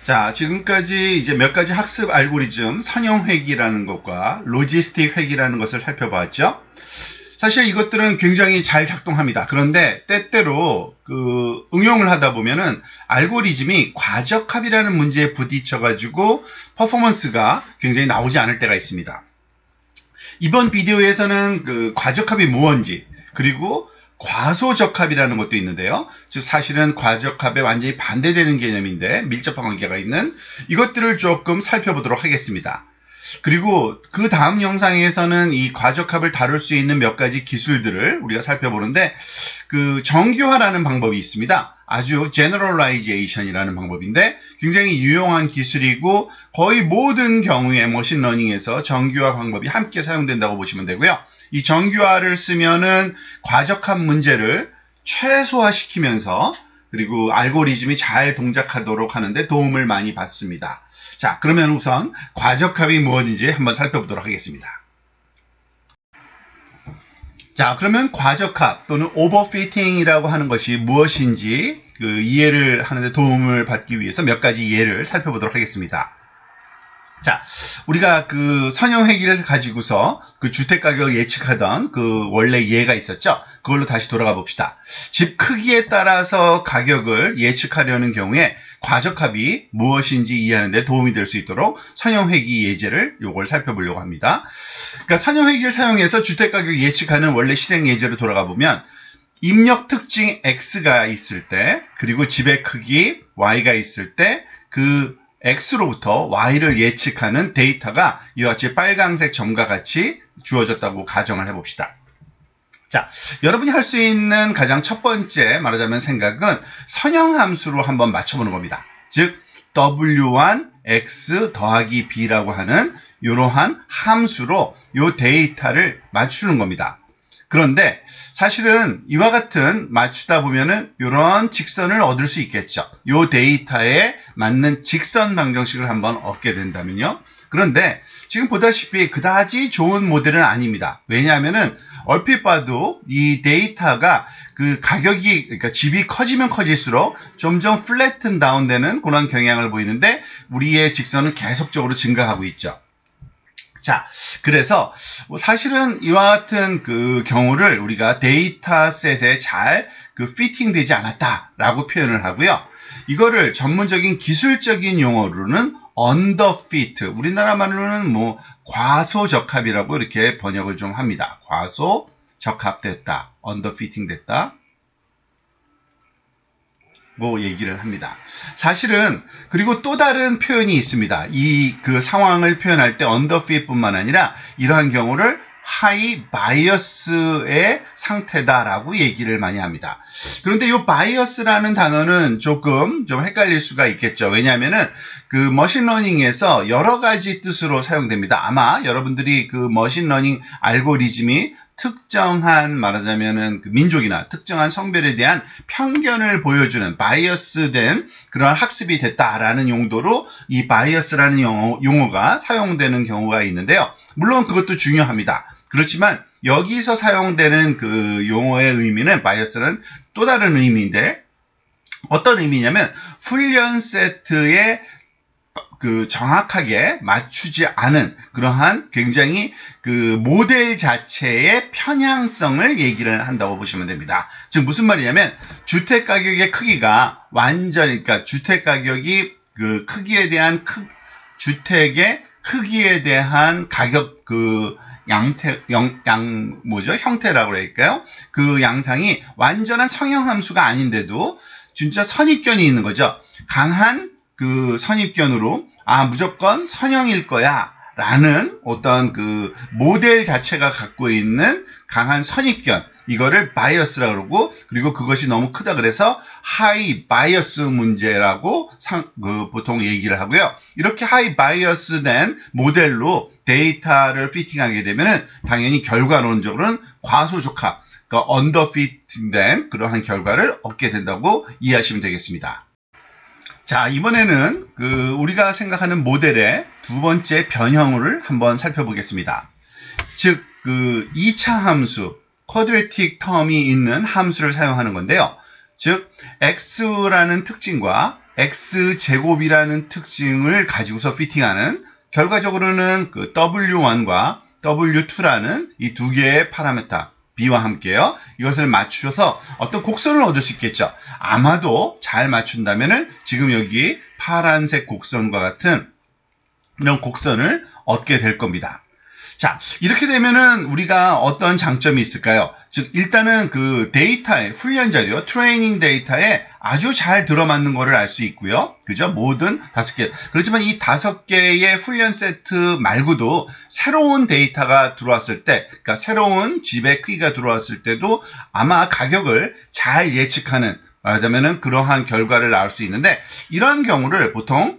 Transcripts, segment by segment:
자, 지금까지 이제 몇 가지 학습 알고리즘, 선형회귀라는 것과 로지스틱 회귀라는 것을 살펴봤죠. 사실 이것들은 굉장히 잘 작동합니다. 그런데 때때로 응용을 하다 보면은 알고리즘이 과적합이라는 문제에 부딪혀가지고 퍼포먼스가 굉장히 나오지 않을 때가 있습니다. 이번 비디오에서는 과적합이 무언지, 그리고 과소적합이라는 것도 있는데요. 즉 사실은 과적합에 완전히 반대되는 개념인데 밀접한 관계가 있는 이것들을 조금 살펴보도록 하겠습니다. 그리고 그 다음 영상에서는 이 과적합을 다룰 수 있는 몇 가지 기술들을 우리가 살펴보는데 정규화라는 방법이 있습니다. 아주 generalization이라는 방법인데 굉장히 유용한 기술이고 거의 모든 경우에 머신러닝에서 정규화 방법이 함께 사용된다고 보시면 되고요. 이 정규화를 쓰면은 과적합 문제를 최소화시키면서 그리고 알고리즘이 잘 동작하도록 하는데 도움을 많이 받습니다. 자, 그러면 우선 과적합이 무엇인지 한번 살펴보도록 하겠습니다. 자, 그러면 과적합 또는 오버피팅이라고 하는 것이 무엇인지 이해를 하는데 도움을 받기 위해서 몇 가지 예를 살펴보도록 하겠습니다. 자, 우리가 선형회귀를 가지고서 주택 가격을 예측하던 원래 예가 있었죠. 그걸로 다시 돌아가 봅시다. 집 크기에 따라서 가격을 예측하려는 경우에 과적합이 무엇인지 이해하는 데 도움이 될 수 있도록 선형회귀 예제를 요걸 살펴보려고 합니다. 그러니까 선형회귀를 사용해서 주택 가격 예측하는 원래 실행 예제로 돌아가 보면 입력 특징 X가 있을 때 그리고 집의 크기 Y가 있을 때 X로부터 Y를 예측하는 데이터가 이와 같이 빨강색 점과 같이 주어졌다고 가정을 해봅시다. 자, 여러분이 할 수 있는 가장 첫 번째 말하자면 생각은 선형함수로 한번 맞춰보는 겁니다. 즉 W1 X 더하기 B라고 하는 이러한 함수로 이 데이터를 맞추는 겁니다. 그런데 사실은 이와 같은 맞추다 보면은 이런 직선을 얻을 수 있겠죠. 이 데이터에 맞는 직선 방정식을 한번 얻게 된다면요. 그런데 지금 보다시피 그다지 좋은 모델은 아닙니다. 왜냐하면은 얼핏 봐도 이 데이터가 가격이 그러니까 집이 커지면 커질수록 점점 플래튼 다운되는 그런 경향을 보이는데 우리의 직선은 계속적으로 증가하고 있죠. 자, 그래서 사실은 이와 같은 경우를 우리가 데이터셋에 잘 피팅되지 않았다라고 표현을 하고요. 이거를 전문적인 기술적인 용어로는 underfit, 우리나라 말로는 과소적합이라고 이렇게 번역을 좀 합니다. 과소적합됐다, underfitting 됐다. 얘기를 합니다. 사실은 그리고 또 다른 표현이 있습니다. 상황을 표현할 때 underfit 뿐만 아니라 이러한 경우를 high bias의 상태다라고 얘기를 많이 합니다. 그런데 이 bias라는 단어는 조금 좀 헷갈릴 수가 있겠죠. 왜냐하면은 머신러닝에서 여러 가지 뜻으로 사용됩니다. 아마 여러분들이 머신러닝 알고리즘이 특정한 말하자면은 민족이나 특정한 성별에 대한 편견을 보여주는 바이어스된 그런 학습이 됐다라는 용도로 이 바이어스라는 용어가 사용되는 경우가 있는데요. 물론 그것도 중요합니다. 그렇지만 여기서 사용되는 용어의 의미는 바이어스는 또 다른 의미인데 어떤 의미냐면 훈련 세트에 정확하게 맞추지 않은 그러한 굉장히 모델 자체의 편향성을 얘기를 한다고 보시면 됩니다. 즉 무슨 말이냐면 주택 가격의 크기가 그러니까 주택 가격이 크기에 대한 주택의 크기에 대한 가격 형태라고 할까요? 양상이 완전한 성형함수가 아닌데도 진짜 선입견이 있는 거죠. 강한 선입견으로 무조건 선형일 거야 라는 어떤 모델 자체가 갖고 있는 강한 선입견, 이거를 바이어스라고 그러고, 그리고 그것이 너무 크다 그래서 하이 바이어스 문제라고 보통 얘기를 하고요. 이렇게 하이 바이어스 된 모델로 데이터를 피팅하게 되면은 당연히 결과론적으로는 과소적합, 그러니까 언더피팅된 그러한 결과를 얻게 된다고 이해하시면 되겠습니다. 자, 이번에는 우리가 생각하는 모델의 두 번째 변형을 한번 살펴보겠습니다. 즉, 2차 함수, 쿼드래틱 텀이 있는 함수를 사용하는 건데요. 즉, x라는 특징과 x제곱이라는 특징을 가지고서 피팅하는, 결과적으로는 그 W1과 W2라는 이 두 개의 파라미터 B와 함께요. 이것을 맞추셔서 어떤 곡선을 얻을 수 있겠죠. 아마도 잘 맞춘다면은 지금 여기 파란색 곡선과 같은 이런 곡선을 얻게 될 겁니다. 자, 이렇게 되면은 우리가 어떤 장점이 있을까요? 즉, 일단은 그 데이터에, 훈련 자료, 트레이닝 데이터에 아주 잘 들어맞는 거를 알 수 있고요. 그죠? 모든 5개. 그렇지만 이 5개의 훈련 세트 말고도 새로운 데이터가 들어왔을 때, 그러니까 새로운 집의 크기가 들어왔을 때도 아마 가격을 잘 예측하는, 말하자면은 그러한 결과를 나올 수 있는데, 이런 경우를 보통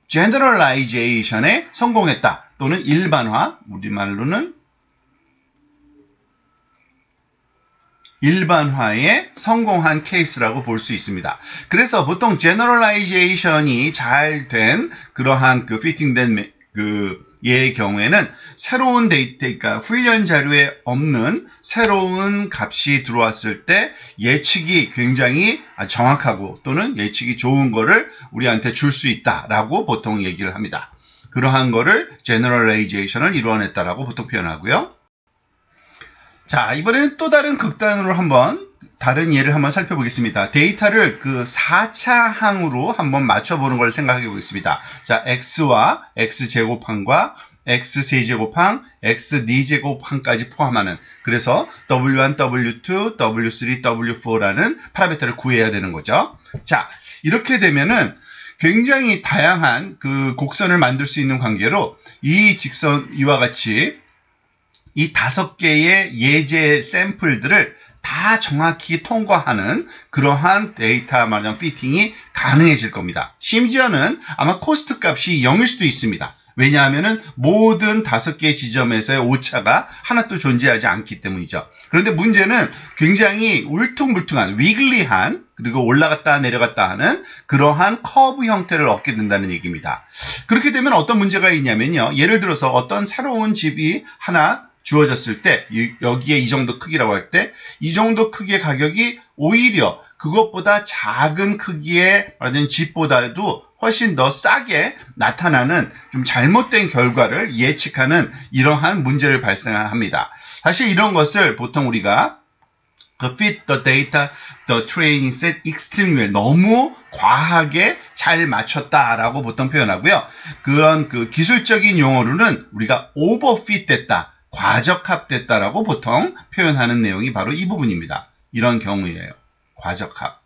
generalization에 성공했다. 또는 일반화, 우리말로는 일반화에 성공한 케이스라고 볼 수 있습니다. 그래서 보통 generalization이 잘 된 그러한 그 피팅된 의 경우에는 새로운 데이터, 그러니까 훈련 자료에 없는 새로운 값이 들어왔을 때 예측이 굉장히 정확하고 또는 예측이 좋은 거를 우리한테 줄 수 있다라고 보통 얘기를 합니다. 그러한 거를 generalization을 이루어냈다라고 보통 표현하고요. 자, 이번에는 또 다른 극단으로 한번 다른 예를 한번 살펴보겠습니다. 데이터를 그 4차 항으로 한번 맞춰보는 걸 생각해 보겠습니다. 자, x와 x제곱항과 x세제곱항, x4제곱항까지 포함하는, 그래서 w1, w2, w3, w4라는 파라미터를 구해야 되는 거죠. 자, 이렇게 되면은 굉장히 다양한 그 곡선을 만들 수 있는 관계로 이 직선, 이와 같이 이 5개의 예제 샘플들을 다 정확히 통과하는 그러한 데이터 말하자면 피팅이 가능해질 겁니다. 심지어는 아마 코스트 값이 0일 수도 있습니다. 왜냐하면은 모든 5개의 지점에서의 오차가 하나도 존재하지 않기 때문이죠. 그런데 문제는 굉장히 울퉁불퉁한, 위글리한, 그리고 올라갔다 내려갔다 하는 그러한 커브 형태를 얻게 된다는 얘기입니다. 그렇게 되면 어떤 문제가 있냐면요. 예를 들어서 어떤 새로운 집이 하나 주어졌을 때, 여기에 이 정도 크기라고 할 때, 이 정도 크기의 가격이 오히려 그것보다 작은 크기의 말하자면 집보다도 훨씬 더 싸게 나타나는 좀 잘못된 결과를 예측하는 이러한 문제를 발생합니다. 사실 이런 것을 보통 우리가 fit the data, the training set extremely well, 너무 과하게 잘 맞췄다라고 보통 표현하고요. 그런 그 기술적인 용어로는 우리가 overfit 됐다, 과적합됐다라고 보통 표현하는 내용이 바로 이 부분입니다. 이런 경우예요. 과적합.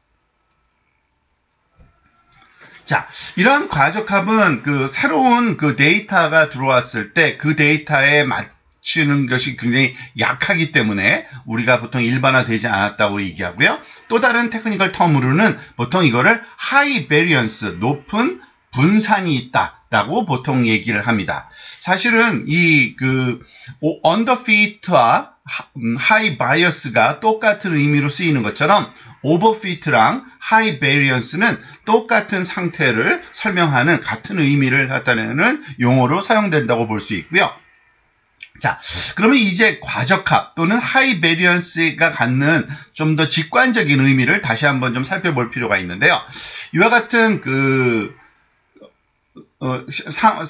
자, 이러한 과적합은 그 새로운 그 데이터가 들어왔을 때 그 데이터에 맞추는 것이 굉장히 약하기 때문에 우리가 보통 일반화되지 않았다고 얘기하고요. 또 다른 테크니컬 텀으로는 보통 이거를 high variance, 높은 분산이 있다라고 보통 얘기를 합니다. 사실은 이 underfit와 high bias가 똑같은 의미로 쓰이는 것처럼 overfit랑 high variance는 똑같은 상태를 설명하는 같은 의미를 나타내는 용어로 사용된다고 볼 수 있고요. 자, 그러면 이제 과적합 또는 하이 베리언스가 갖는 좀 더 직관적인 의미를 다시 한번 좀 살펴볼 필요가 있는데요. 이와 같은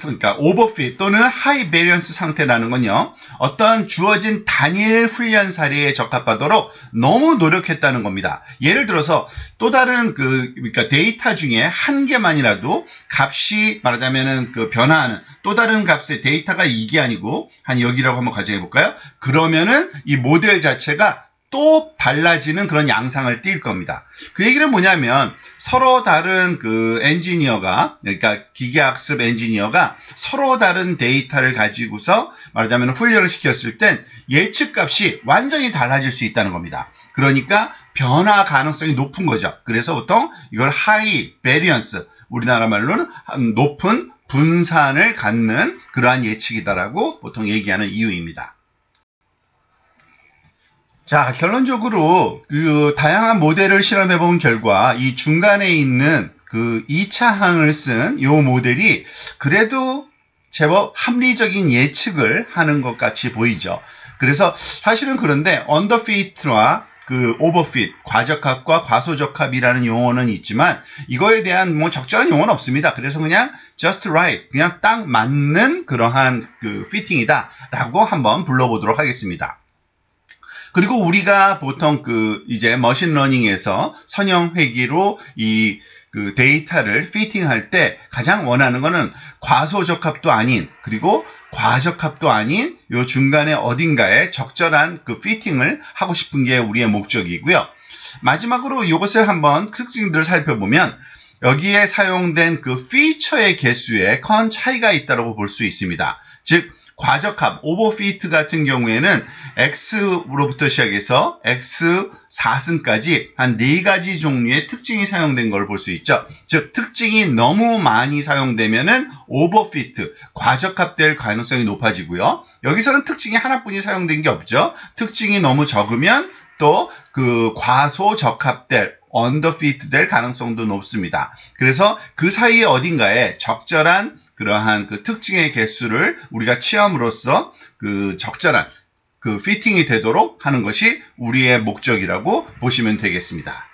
그러니까 오버핏 또는 하이 베리언스 상태라는 건요, 어떤 주어진 단일 훈련 사례에 적합하도록 너무 노력했다는 겁니다. 예를 들어서 또 다른 그러니까 데이터 중에 한 개만이라도 값이 말하자면은 변화하는 또 다른 값의 데이터가 이게 아니고 한 여기라고 한번 가정해 볼까요? 그러면은 이 모델 자체가 또 달라지는 그런 양상을 띌 겁니다. 그 얘기는 뭐냐면 서로 다른 엔지니어가, 그러니까 기계학습 엔지니어가 서로 다른 데이터를 가지고서 말하자면 훈련을 시켰을 땐 예측값이 완전히 달라질 수 있다는 겁니다. 그러니까 변화 가능성이 높은 거죠. 그래서 보통 이걸 하이 베리언스, 우리나라 말로는 높은 분산을 갖는 그러한 예측이다라고 보통 얘기하는 이유입니다. 자, 결론적으로 다양한 모델을 실험해 본 결과 이 중간에 있는 2차 항을 쓴 이 모델이 그래도 제법 합리적인 예측을 하는 것 같이 보이죠. 그래서 사실은 그런데 언더핏와 그 overfit, 과적합과 과소적합이라는 용어는 있지만 이거에 대한 뭐 적절한 용어는 없습니다. 그래서 그냥 just right, 그냥 딱 맞는 그러한 그 피팅이다라고 한번 불러보도록 하겠습니다. 그리고 우리가 보통 그 이제 머신러닝에서 선형 회귀로 이 그 데이터를 피팅할 때 가장 원하는 거는 과소적합도 아닌 그리고 과적합도 아닌 요 중간에 어딘가에 적절한 그 피팅을 하고 싶은 게 우리의 목적이고요. 마지막으로 이것을 한번 특징들을 살펴보면 여기에 사용된 그 피처의 개수에 큰 차이가 있다고 볼 수 있습니다. 즉 과적합, 오버피트 같은 경우에는 X로부터 시작해서 X4승까지 한 4가지 종류의 특징이 사용된 걸 볼 수 있죠. 즉, 특징이 너무 많이 사용되면은 오버피트, 과적합될 가능성이 높아지고요. 여기서는 특징이 하나뿐이 사용된 게 없죠. 특징이 너무 적으면 또 그 과소적합될, 언더피트 될 가능성도 높습니다. 그래서 그 사이에 어딘가에 적절한 그러한 그 특징의 개수를 우리가 취함으로써 그 적절한 그 피팅이 되도록 하는 것이 우리의 목적이라고 보시면 되겠습니다.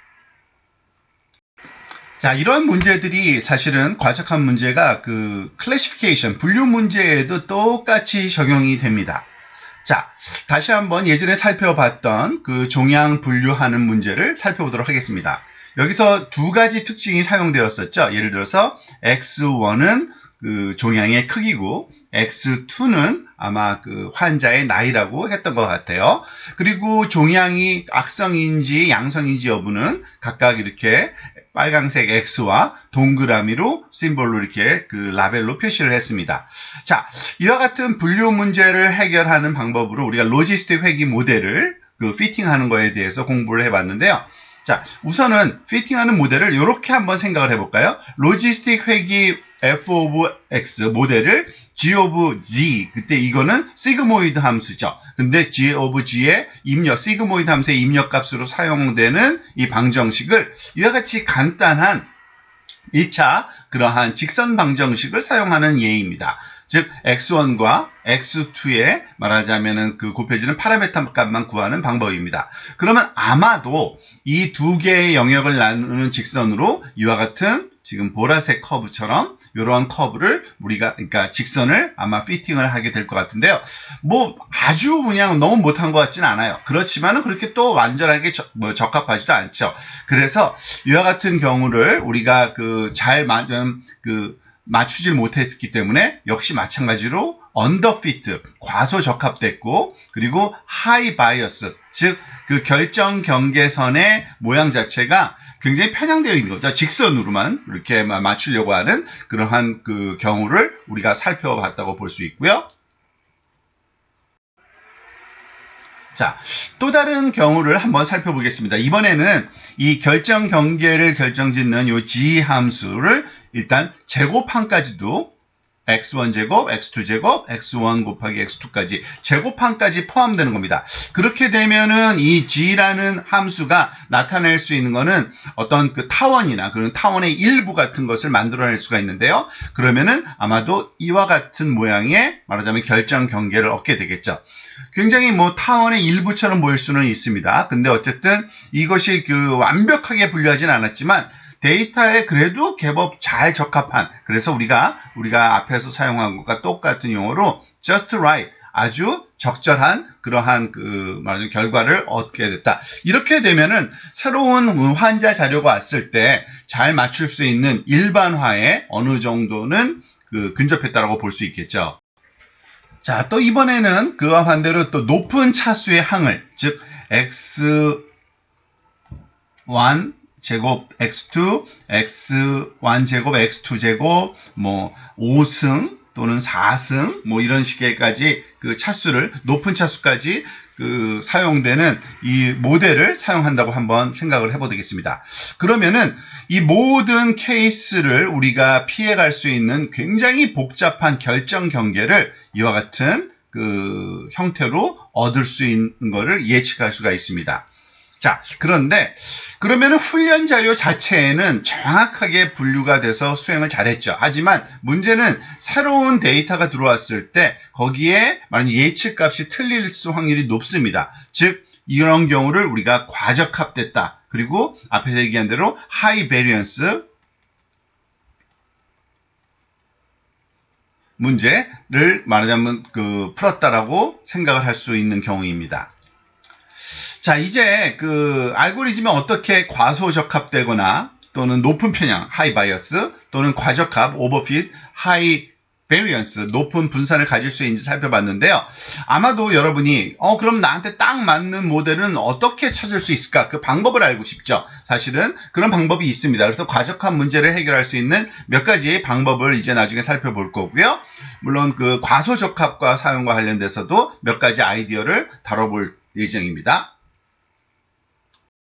자, 이런 문제들이 사실은 과적한 문제가 그 클래시피케이션, 분류 문제에도 똑같이 적용이 됩니다. 자, 다시 한번 예전에 살펴봤던 그 종양 분류하는 문제를 살펴보도록 하겠습니다. 여기서 두 가지 특징이 사용되었었죠. 예를 들어서 X1은 그 종양의 크기고 X2는 아마 그 환자의 나이라고 했던 것 같아요. 그리고 종양이 악성인지 양성인지 여부는 각각 이렇게 빨강색 X와 동그라미로 심볼로 이렇게 그 라벨로 표시를 했습니다. 자, 이와 같은 분류 문제를 해결하는 방법으로 우리가 로지스틱 회귀 모델을 그 피팅하는 거에 대해서 공부를 해봤는데요. 자, 우선은 피팅하는 모델을 이렇게 한번 생각을 해볼까요? 로지스틱 회귀 f of x 모델을 g of g, 그때 이거는 시그모이드 함수죠. 근데 g of g의 입력, 시그모이드 함수의 입력값으로 사용되는 이 방정식을 이와 같이 간단한 1차 그러한 직선 방정식을 사용하는 예입니다. 즉 x1과 x2에 말하자면은 그 곱해지는 파라메타 값만 구하는 방법입니다. 그러면 아마도 이 두 개의 영역을 나누는 직선으로 이와 같은 지금 보라색 커브처럼 이러한 커브를 우리가 그러니까 직선을 아마 피팅을 하게 될 것 같은데요. 뭐 아주 그냥 너무 못한 것 같지는 않아요. 그렇지만은 그렇게 또 완전하게 적합하지도 않죠. 그래서 이와 같은 경우를 우리가 그 잘 맞추질 못했기 때문에 역시 마찬가지로 언더피트, 과소적합됐고 그리고 하이 바이어스, 즉 그 결정 경계선의 모양 자체가 굉장히 편향되어 있는 거죠. 직선으로만 이렇게 맞추려고 하는 그러한 그 경우를 우리가 살펴봤다고 볼 수 있고요. 자, 또 다른 경우를 한번 살펴보겠습니다. 이번에는 이 결정 경계를 결정짓는 이 g 함수를 일단 제곱항까지도 x1제곱, x2제곱, x1 곱하기 x2까지 제곱항까지 포함되는 겁니다. 그렇게 되면은 이 g라는 함수가 나타낼 수 있는 거는 어떤 그 타원이나 그런 타원의 일부 같은 것을 만들어낼 수가 있는데요. 그러면은 아마도 이와 같은 모양의 말하자면 결정 경계를 얻게 되겠죠. 굉장히 뭐 타원의 일부처럼 보일 수는 있습니다. 근데 어쨌든 이것이 그 완벽하게 분류하진 않았지만 데이터에 그래도 제법 잘 적합한, 그래서 우리가 앞에서 사용한 것과 똑같은 용어로 just right, 아주 적절한 그러한 그 말하자면 결과를 얻게 됐다. 이렇게 되면은 새로운 환자 자료가 왔을 때 잘 맞출 수 있는 일반화에 어느 정도는 그 근접했다라고 볼 수 있겠죠. 자, 또 이번에는 그와 반대로 또 높은 차수의 항을, 즉 x1 제곱 x2, x1 제곱, x2 제곱, 뭐 5승 또는 4승 뭐 이런 식의까지 그 차수를 높은 차수까지 그 사용되는 이 모델을 사용한다고 한번 생각을 해보겠습니다. 그러면은 이 모든 케이스를 우리가 피해갈 수 있는 굉장히 복잡한 결정 경계를 이와 같은 그 형태로 얻을 수 있는 것을 예측할 수가 있습니다. 자, 그런데 그러면은 훈련 자료 자체에는 정확하게 분류가 돼서 수행을 잘했죠. 하지만 문제는 새로운 데이터가 들어왔을 때 거기에 만약 예측값이 틀릴 수 확률이 높습니다. 즉 이런 경우를 우리가 과적합됐다. 그리고 앞에서 얘기한 대로 하이 베리언스 문제를 말하자면 풀었다라고 생각을 할 수 있는 경우입니다. 자, 이제 알고리즘이 어떻게 과소적합되거나 또는 높은 편향, 하이 바이어스, 또는 과적합, 오버핏, 하이 베리언스, 높은 분산을 가질 수 있는지 살펴봤는데요. 아마도 여러분이 그럼 나한테 딱 맞는 모델은 어떻게 찾을 수 있을까? 그 방법을 알고 싶죠. 사실은 그런 방법이 있습니다. 그래서 과적합 문제를 해결할 수 있는 몇 가지의 방법을 이제 나중에 살펴볼 거고요. 물론 과소적합과 사용과 관련돼서도 몇 가지 아이디어를 다뤄볼 예정입니다.